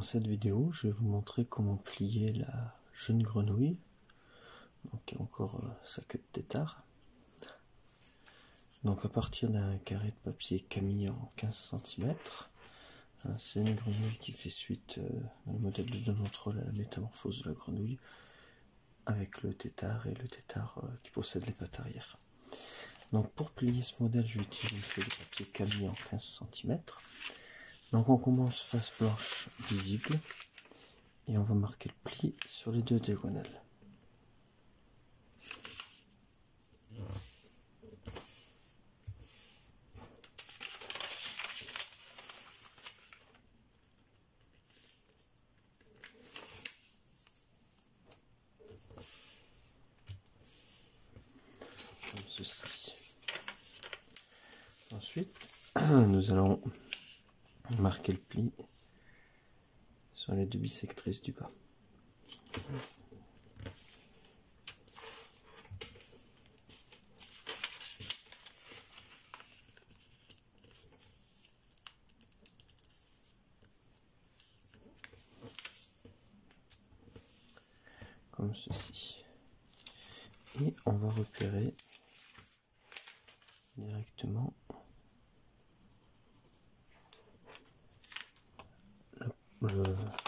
Dans cette vidéo, je vais vous montrer comment plier la jeune grenouille, donc qui a encore sa queue de tétard. Donc à partir d'un carré de papier Camille en 15 cm, c'est une grenouille qui fait suite dans le modèle de John Troll à la métamorphose de la grenouille, avec le tétard et le tétard qui possède les pattes arrière. Donc pour plier ce modèle, je vais utiliser une feuille de papier Camille en 15 cm. Donc on commence face blanche visible et on va marquer le pli sur les deux diagonales. Comme ceci. Ensuite, nous allons marquer le pli sur les deux bissectrices du bas. Comme ceci. Et on va repérer directement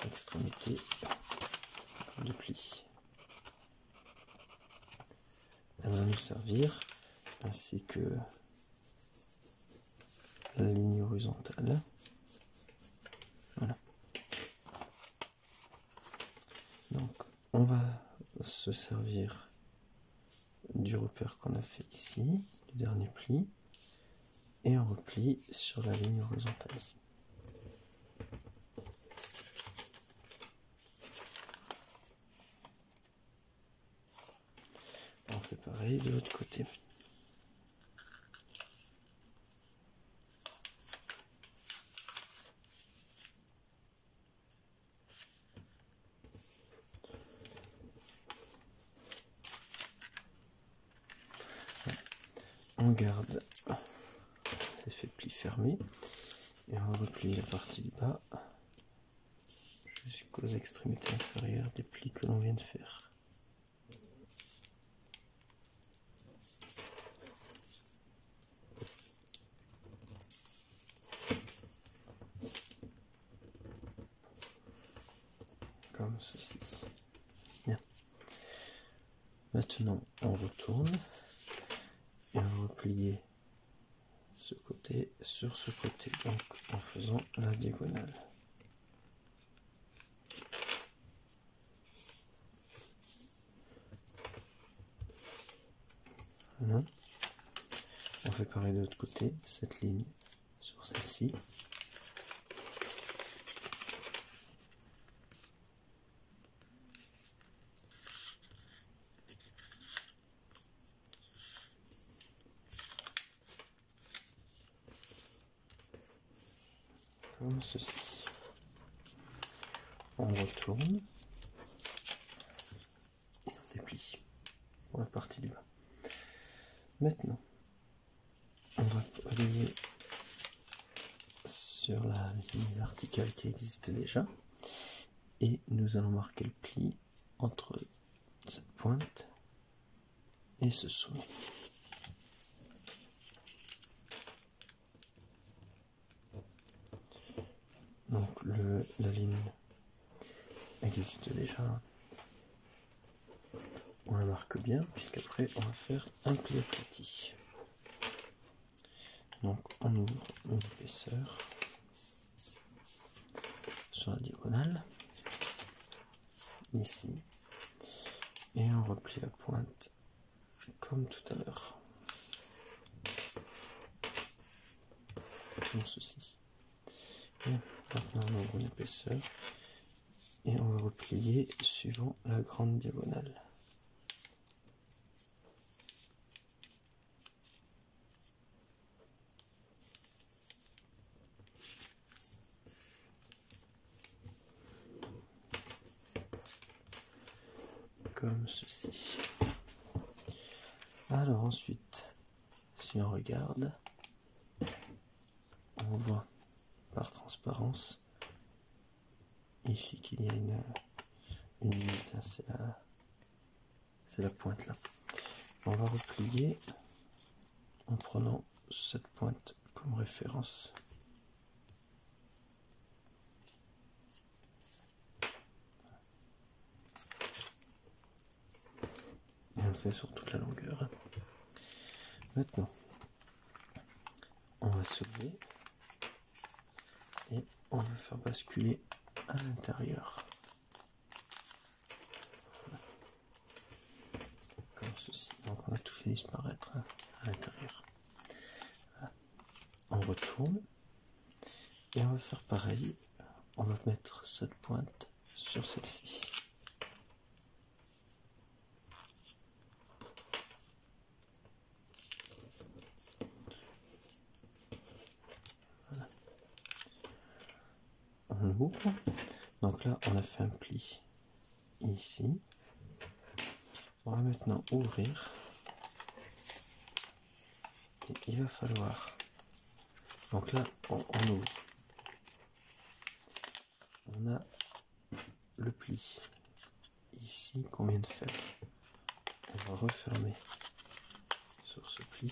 l'extrémité du pli. Elle va nous servir, ainsi que la ligne horizontale. Voilà. Donc on va se servir du repère qu'on a fait ici, du dernier pli, et on replie sur la ligne horizontale ici. On fait pareil de l'autre côté. On garde l'effet pli fermé et on replie la partie du bas jusqu'aux extrémités inférieures des plis que l'on vient de faire. Comme ceci. Bien. Maintenant on retourne et on va replier ce côté sur ce côté, donc en faisant la diagonale. Voilà. On fait pareil de l'autre côté, cette ligne sur celle-ci. Comme ceci. On retourne et on déplie pour la partie du bas. Maintenant, on va relier sur la ligne verticale qui existe déjà et nous allons marquer le pli entre cette pointe et ce sommet. Donc la ligne existe déjà, on la marque bien puisqu'après on va faire un pli aplati. Donc on ouvre une épaisseur sur la diagonale ici et on replie la pointe comme tout à l'heure, comme ceci. Et maintenant on ouvre une épaisseur et on va replier suivant la grande diagonale. Comme ceci. Alors ensuite, si on regarde, on voit par transparence ici qu'il y a une limite, hein, c'est la pointe là. On va replier en prenant cette pointe comme référence. Et on le fait sur toute la longueur. Maintenant, on va soulever et on va faire basculer à l'intérieur. Comme ceci. Donc on a tout fait disparaître à l'intérieur. Voilà. On retourne et on va faire pareil. On va mettre cette pointe sur celle-ci. Voilà. On ouvre. Donc là, on a fait un pli ici. On va maintenant ouvrir. Et il va falloir. Donc là, on ouvre. On a le pli ici qu'on vient de faire. On va refermer sur ce pli.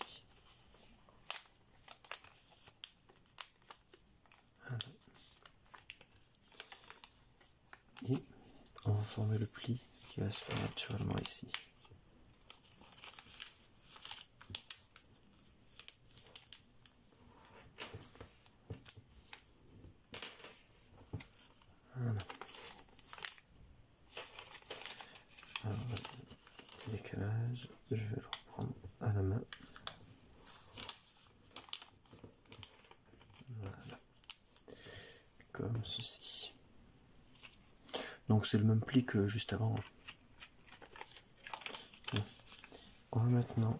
Voilà. Et on va former le pli qui va se faire naturellement ici. Voilà. Alors, petit décalage, je vais le reprendre à la main. Voilà. Comme ceci. Donc c'est le même pli que juste avant. On va maintenant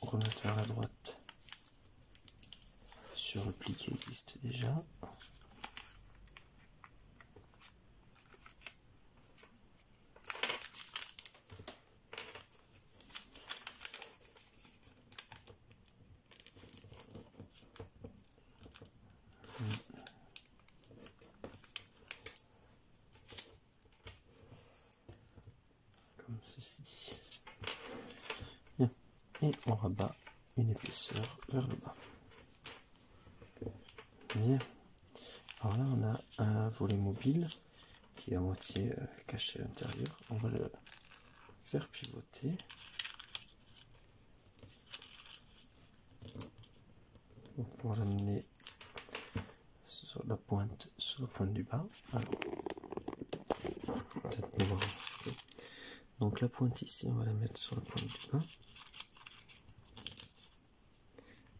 remettre vers la droite sur le pli qui existe déjà. Comme ceci. Bien. Et on rabat une épaisseur vers le bas. Bien. Alors là on a un volet mobile qui est à moitié caché à l'intérieur. On va le faire pivoter. Pour l'amener sur la pointe du bas. Alors, peut-être pouvoir. Donc la pointe ici, on va la mettre sur la pointe du bas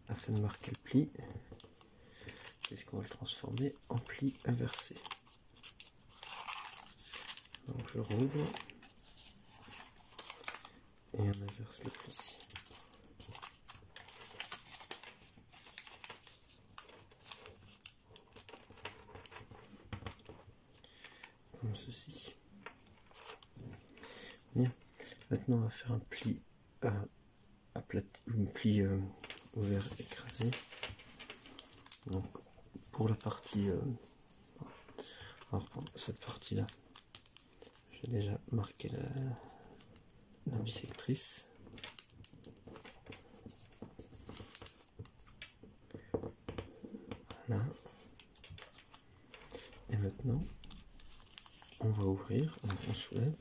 afin de marquer le pli, puisqu'on va le transformer en pli inversé. Donc je rouvre et on inverse le pli. Comme ceci. Bien. Maintenant on va faire un pli aplati, un pli ouvert écrasé. Donc pour la partie, on va reprendre cette partie là. J'ai déjà marqué la bisectrice. Voilà. Et maintenant, on va ouvrir, on soulève.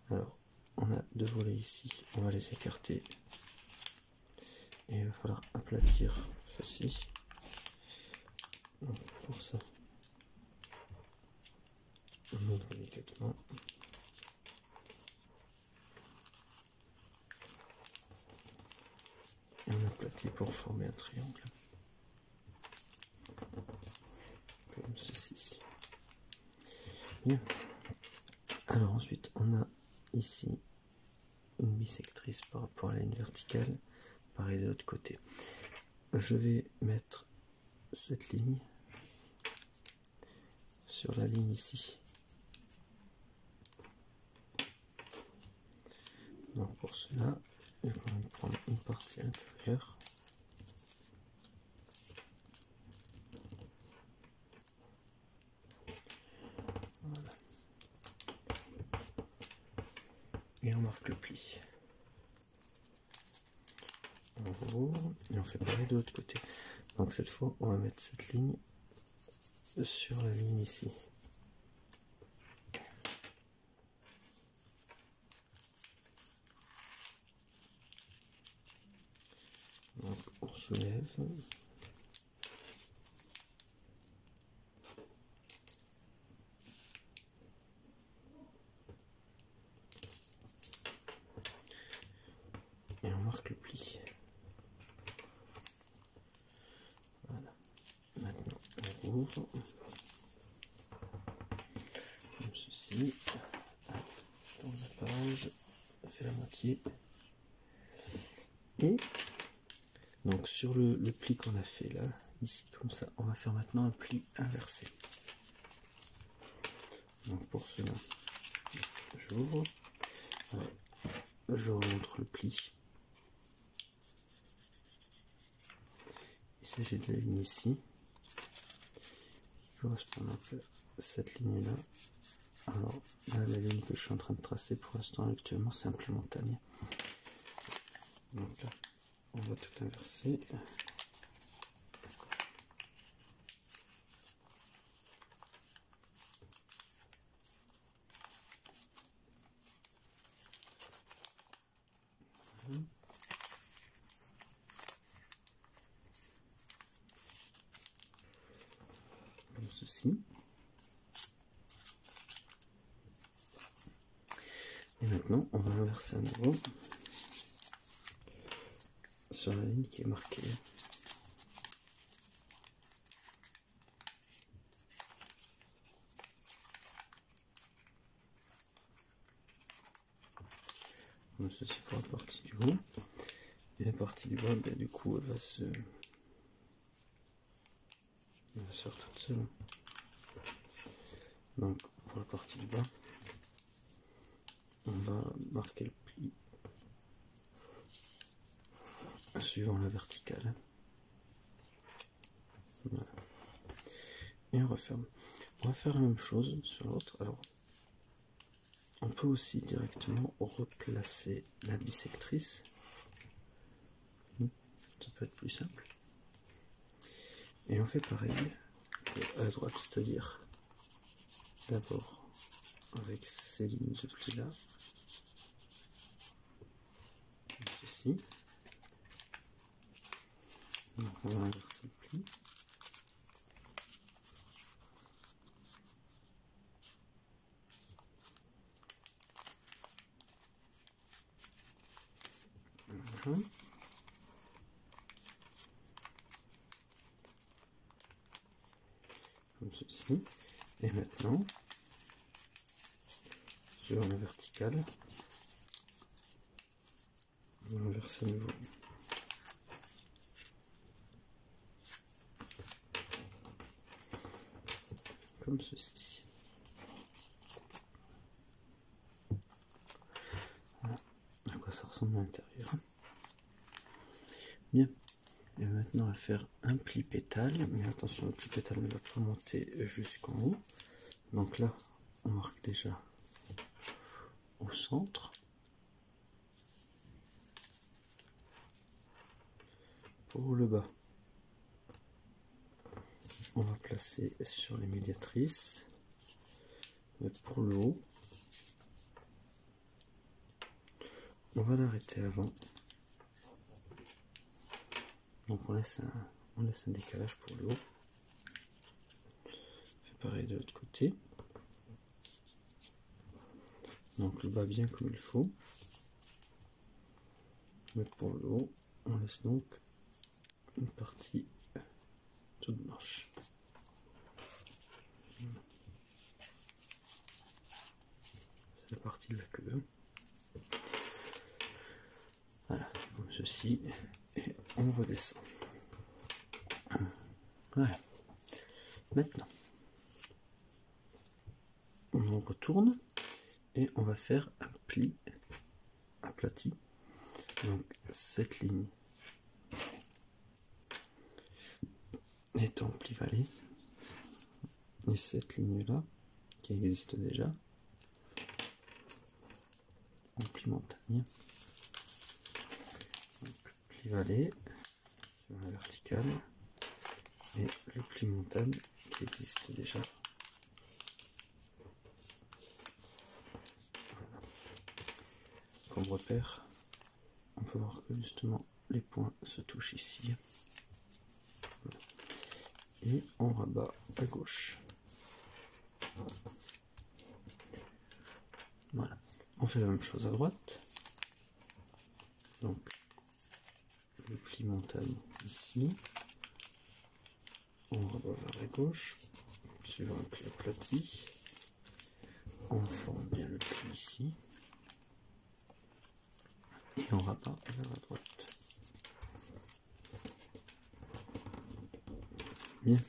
Alors, on a deux volets ici, on va les écarter. Et il va falloir aplatir ceci. Donc, pour ça, on ouvre délicatement. Et on aplatit pour former un triangle. Comme ceci. Bien. Alors ensuite, on a ici une bisectrice par rapport à la ligne verticale. Pareil de l'autre côté. Je vais mettre cette ligne sur la ligne ici. Donc pour cela, je vais prendre une partie à l'intérieur. et on marque le pli. On ouvre et on fait pareil de l'autre côté. Donc cette fois, on va mettre cette ligne sur la ligne ici. Donc on soulève. Et on marque le pli. Voilà. Maintenant on ouvre. Comme ceci. Dans la page, on fait la moitié. Et donc sur le pli qu'on a fait là, ici comme ça, on va faire maintenant un pli inversé. Donc pour cela, j'ouvre, je remonte le pli. Il s'agit de la ligne ici, qui correspond donc à cette ligne là. Alors là, la ligne que je suis en train de tracer pour l'instant actuellement, c'est un pli montagne. Donc là, on va tout inverser. Comme ceci. Et maintenant, on va inverser à nouveau sur la ligne qui est marquée. Comme ceci pour la partie du haut. Et la partie du bas, bien, du coup, elle va se faire toute seule. Donc, pour la partie du bas, on va marquer le pli suivant la verticale. Voilà. Et on referme. On va faire la même chose sur l'autre. Alors, on peut aussi directement replacer la bissectrice. Ça peut être plus simple. Et on fait pareil à droite, c'est-à-dire d'abord avec ces lignes de pli là, comme ceci. Donc on va inverser le pli. Voilà. Comme ceci. Et maintenant, sur la verticale, on va inverser à nouveau. Comme ceci. Voilà à quoi ça ressemble à l'intérieur. Bien. Et maintenant, on va faire un pli pétale. Mais attention, le pli pétale ne va pas monter jusqu'en haut. Donc là, on marque déjà au centre. Pour le bas, on va placer sur les médiatrices. Mais pour le haut, on va l'arrêter avant. Donc on laisse un décalage pour le haut. On fait pareil de l'autre côté. Donc le bas bien comme il faut. Mais pour le haut, on laisse donc une partie toute blanche. C'est la partie de la queue. Voilà, comme ceci. Et on redescend. Voilà. Maintenant, on retourne et on va faire un pli aplati. Donc cette ligne est en pli valet et cette ligne là qui existe déjà en pli pli montagne. Donc, pli vallée sur la verticale et le pli montagne qui existe déjà. Voilà. Comme repère, on peut voir que justement les points se touchent ici. Voilà. Et on rabat à gauche. Voilà. On fait la même chose à droite. Donc le pli montagne ici. On rabat vers la gauche, suivant un pli aplati. On forme bien le pli ici. Et on rabat vers la droite. Bien.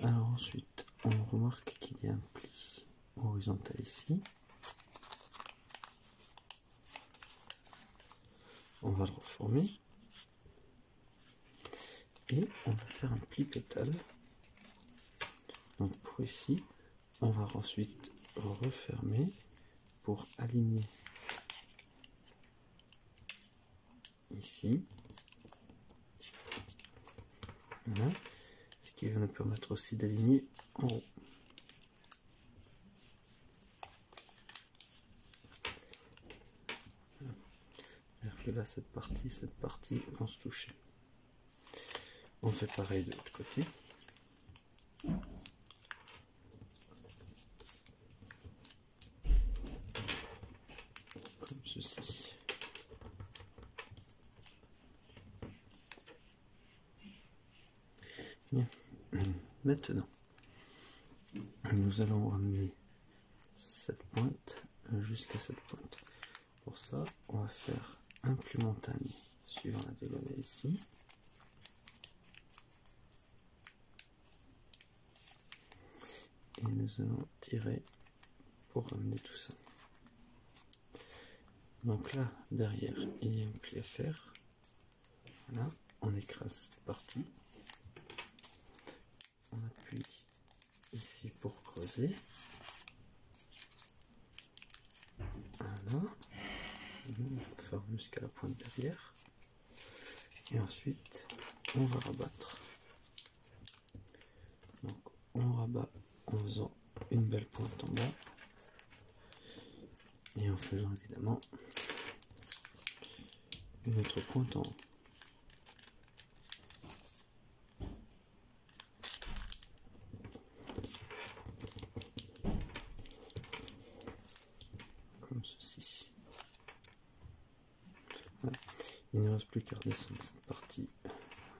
Alors ensuite, on remarque qu'il y a un pli horizontal ici. On va le reformer. Et on va faire un pli pétale. Donc pour ici, on va ensuite refermer pour aligner ici. Voilà. Ce qui va nous permettre aussi d'aligner en haut. C'est-à-dire que là, cette partie vont se toucher. On fait pareil de l'autre côté. Comme ceci. Bien. Maintenant, nous allons ramener cette pointe jusqu'à cette pointe. Pour ça, on va faire un pli montagne suivant la diagonale ici. Et nous allons tirer pour ramener tout ça. Donc là, derrière, il y a un pli à faire. Voilà, on écrase cette partie. On appuie ici pour creuser. Voilà. On va faire jusqu'à la pointe derrière. Et ensuite, on va rabattre. Donc, on rabat en faisant une belle pointe en bas. Et en faisant évidemment une autre pointe en haut. Comme ceci. Voilà. Il ne reste plus qu'à redescendre cette partie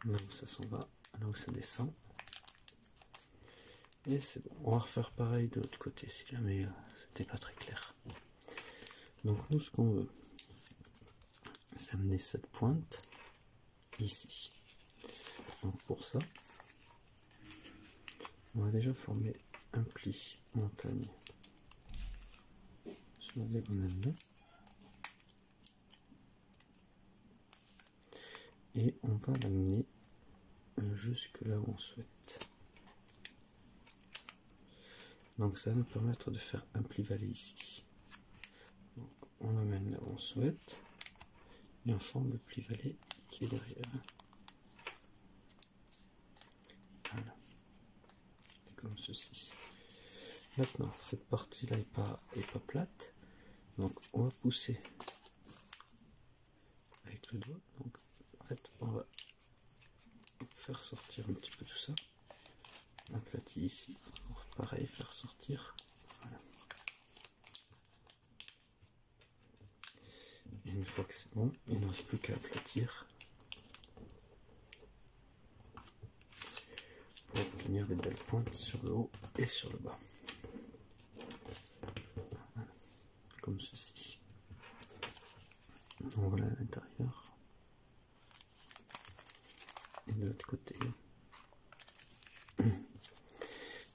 là où ça s'en va, là où ça descend. Et c'est bon. On va refaire pareil de l'autre côté si jamais c'était pas très clair. Donc nous, ce qu'on veut, c'est amener cette pointe ici. Donc pour ça, on va déjà former un pli montagne sur la diagonale là. Et on va l'amener jusque là où on souhaite. Donc ça va nous permettre de faire un pli vallée ici. Donc on l'amène là où on souhaite et on forme le pli vallée qui est derrière. Voilà. Comme ceci. Maintenant, cette partie-là est pas plate. Donc on va pousser avec le doigt. Donc en fait, on va faire sortir un petit peu tout ça. Aplati ici. Pareil, faire sortir. Voilà. Et une fois que c'est bon, il ne reste plus qu'à aplatir pour obtenir des belles pointes sur le haut et sur le bas. Voilà. Comme ceci. Donc voilà à l'intérieur. Et de l'autre côté.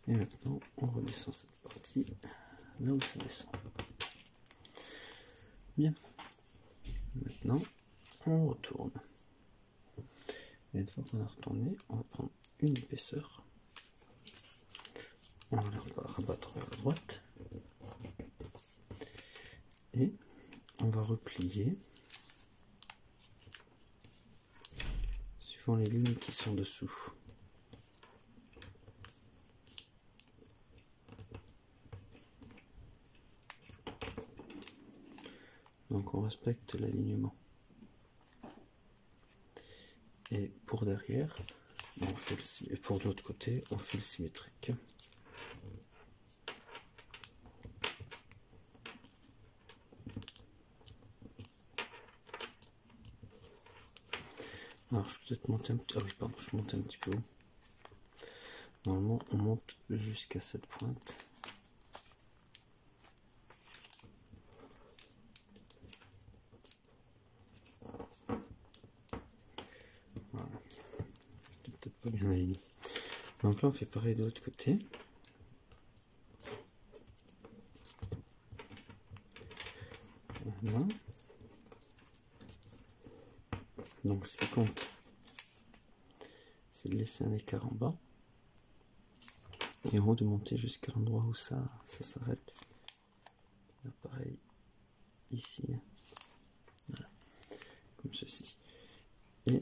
Et maintenant, on redescend cette partie là où ça descend. Bien. Maintenant, on retourne. Et une fois qu'on a retourné, on va prendre une épaisseur. On va la rabattre vers la droite. Et on va replier suivant les lignes qui sont dessous. Donc on respecte l'alignement. Et pour derrière, on fait pour l'autre côté, on fait le symétrique. Alors je vais peut-être monter un petit, ah oui pardon, je monte un petit peu haut. Normalement on monte jusqu'à cette pointe. Voilà. C'est peut-être pas bien aligné. Donc là on fait pareil de l'autre côté. Voilà. Donc ce qui compte, c'est de laisser un écart en bas et en haut de monter jusqu'à l'endroit où ça s'arrête. Pareil ici, voilà, comme ceci. Et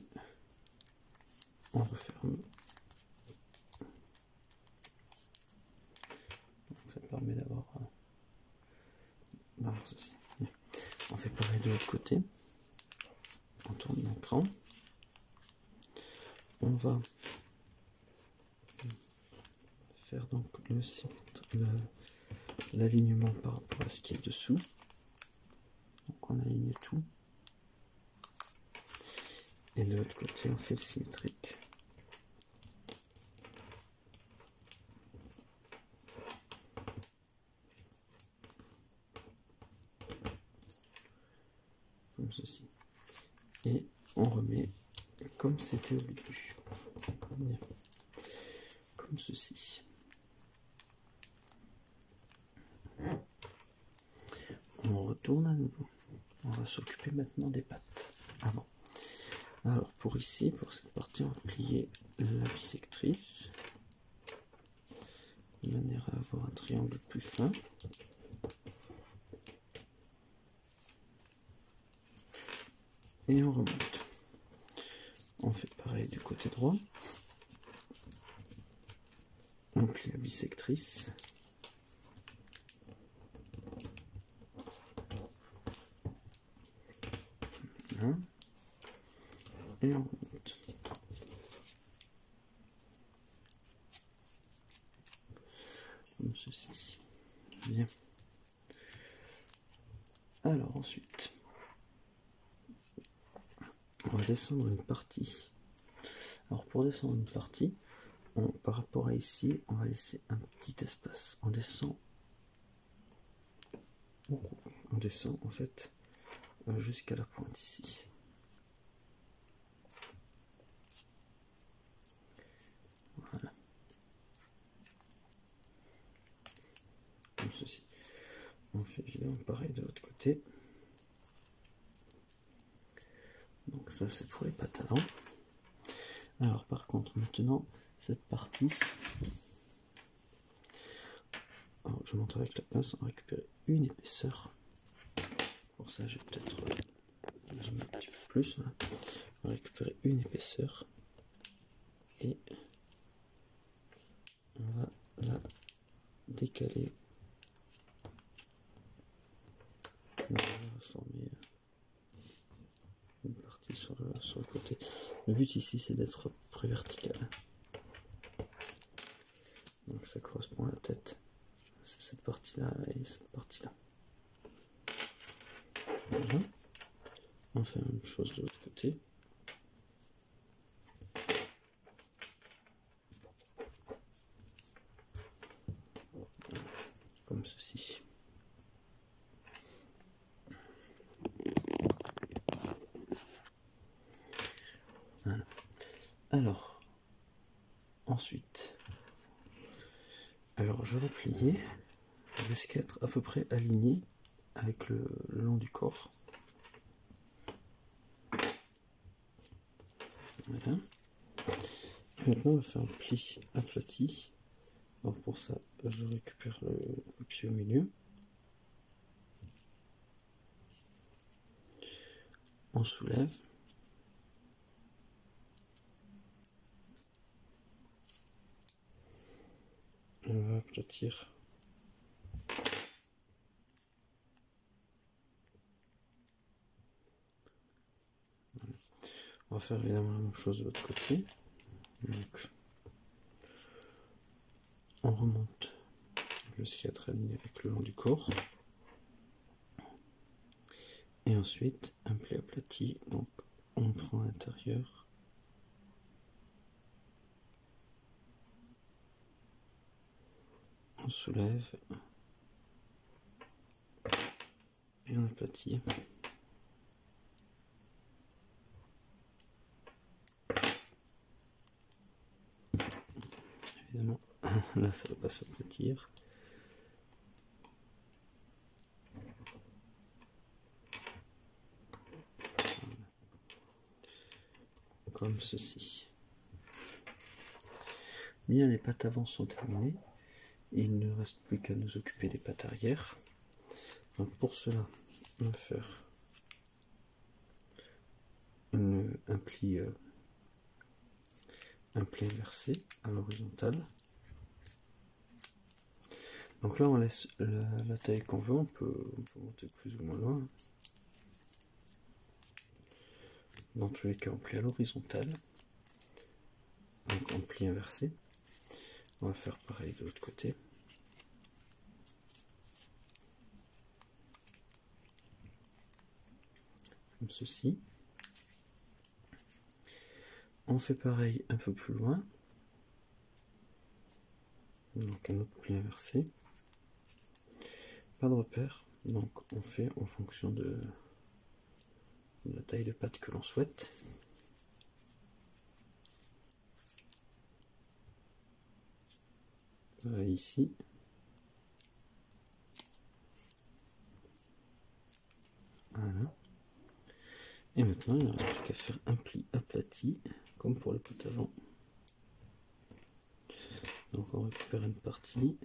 on referme. Donc ça permet d'avoir ceci. On fait pareil de l'autre côté. On tourne d'un cran. On va faire donc l'alignement par rapport à ce qui est dessous. Donc on aligne tout. Et de l'autre côté, on fait le symétrique. Comme ceci. Et on remet comme c'était au début. Comme ceci. On retourne à nouveau. On va s'occuper maintenant des pattes avant. Alors pour ici, pour cette partie, on va plier la bissectrice de manière à avoir un triangle plus fin. Et on remonte. On fait pareil du côté droit. On plie la bissectrice. Voilà. Et on remonte. Comme ceci. Bien. Alors ensuite, on va descendre une partie. Alors pour descendre une partie, par rapport à ici, on va laisser un petit espace. On descend en fait jusqu'à la pointe ici. Voilà. Comme ceci. On fait évidemment pareil de l'autre côté. Donc ça c'est pour les pattes avant. Alors par contre maintenant cette partie, alors, je montre avec la pince, on va récupérer une épaisseur. Pour ça j'ai peut-être un petit peu plus. Voilà. On va récupérer une épaisseur et on va la décaler. On va former une partie sur le côté. Le but ici c'est d'être près vertical. Donc ça correspond à la tête. C'est cette partie là et cette partie là. Voilà. On fait la même chose de l'autre côté. Comme ceci. Voilà. Alors, ensuite, je vais plier jusqu'à être à peu près aligné avec le long du corps. Voilà. Et maintenant, on va faire un pli aplati. Alors pour ça, je récupère le pied au milieu. on soulève. On va aplatir. On va faire évidemment la même chose de l'autre côté. Donc, on remonte le sciatre aligné avec le long du corps. Et ensuite, un pli aplati. Donc, on prend l'intérieur. On soulève. Et on aplatit. Évidemment, là ça ne va pas s'aplatir. Comme ceci. Bien, les pattes avant sont terminées. Il ne reste plus qu'à nous occuper des pattes arrière. Donc pour cela, on va faire un pli inversé à l'horizontale. Donc là on laisse la taille qu'on veut, on peut monter plus ou moins loin. Dans tous les cas on plie à l'horizontale, donc en pli inversé. On va faire pareil de l'autre côté. Comme ceci. On fait pareil un peu plus loin. Donc un autre pli inversé. Pas de repère, donc on fait en fonction de la taille de patte que l'on souhaite. Ici. Voilà. Et maintenant il ne reste plus qu'à faire un pli aplati, comme pour les pattes avant. Donc on récupère une partie.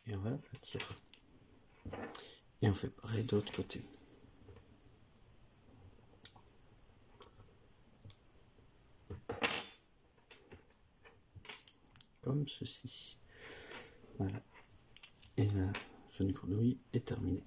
Et on va l'aplatir. Et on fait pareil de l'autre côté. Comme ceci. Voilà. Et la zone grenouille est terminée.